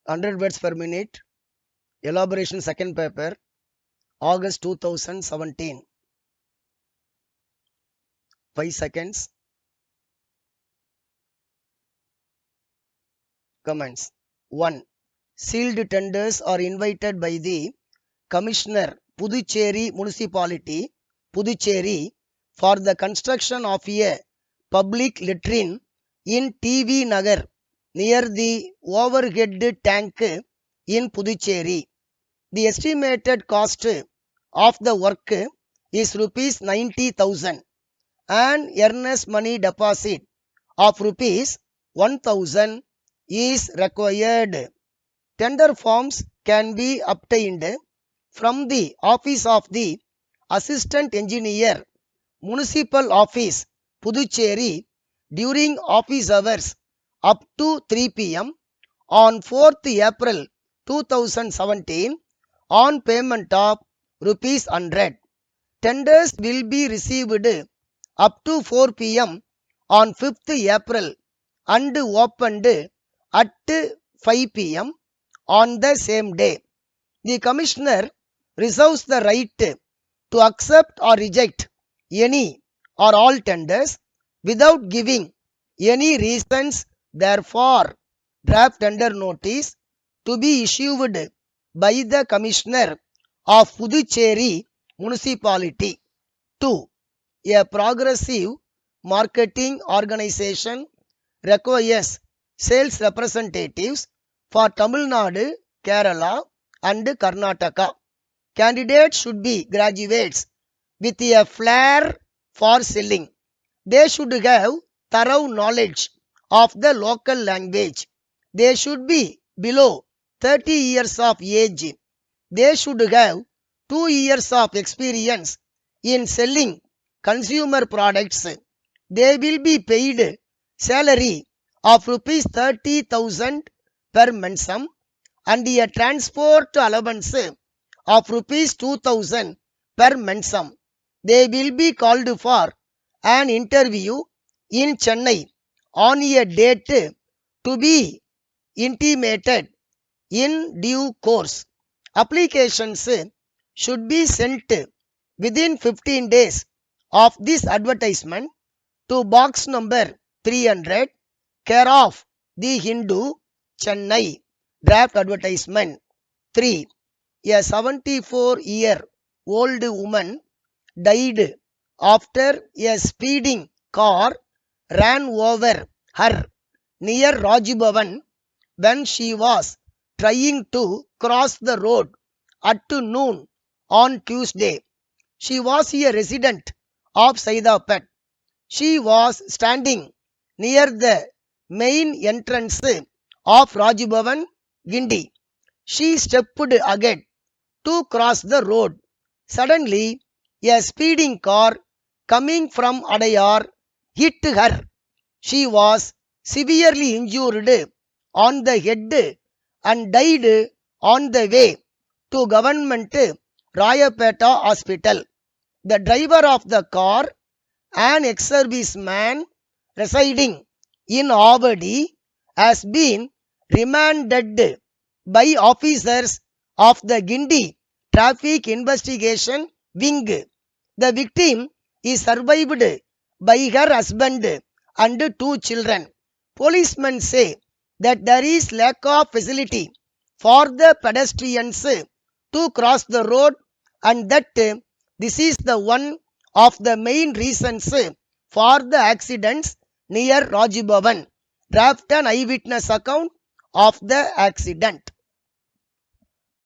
100 words per minute. Elaboration second paper, August 2017. 5 seconds. Comments. 1. Sealed tenders are invited by the Commissioner, Puducherry Municipality, Puducherry, for the construction of a public latrine in TV Nagar near the overhead tank in Puducherry. The estimated cost of the work is rupees 90,000 and earnest money deposit of rupees 1,000 is required. Tender forms can be obtained from the office of the Assistant Engineer, Municipal Office, Puducherry, during office hours up to 3 p.m. on 4th April 2017 on payment of rupees 100. Tenders will be received up to 4 p.m. on 5th April and opened at 5 p.m. on the same day. The Commissioner reserves the right to accept or reject any or all tenders without giving any reasons. Therefore, draft tender notice to be issued by the Commissioner of Puducherry Municipality. 2. A progressive marketing organization requires sales representatives for Tamil Nadu, Kerala and Karnataka. Candidates should be graduates with a flair for selling. They should have thorough knowledge of the local language. They should be below 30 years of age. They should have 2 years of experience in selling consumer products. They will be paid salary of rupees 30,000 per month and a transport allowance of rupees 2,000 per month. They will be called for an interview in Chennai on a date to be intimated in due course. Applications should be sent within 15 days of this advertisement to box number 300, care of The Hindu, Chennai. Draft advertisement. 3. A 74-year-old woman died after a speeding car ran over her near Rajbhavan when she was trying to cross the road at noon on Tuesday. She was a resident of Saidapet. She was standing near the main entrance of Rajbhavan, Gindi. She stepped ahead to cross the road. Suddenly, a speeding car coming from Adayar hit her. She was severely injured on the head and died on the way to Government Rayapeta Hospital. The driver of the car, an ex-serviceman residing in Avadi, has been remanded by officers of the Gindi Traffic Investigation Wing. The victim is survived by her husband and 2 children. Policemen say that there is lack of facility for the pedestrians to cross the road and that this is the one of the main reasons for the accidents near Rajbhavan. Draft an eyewitness account of the accident.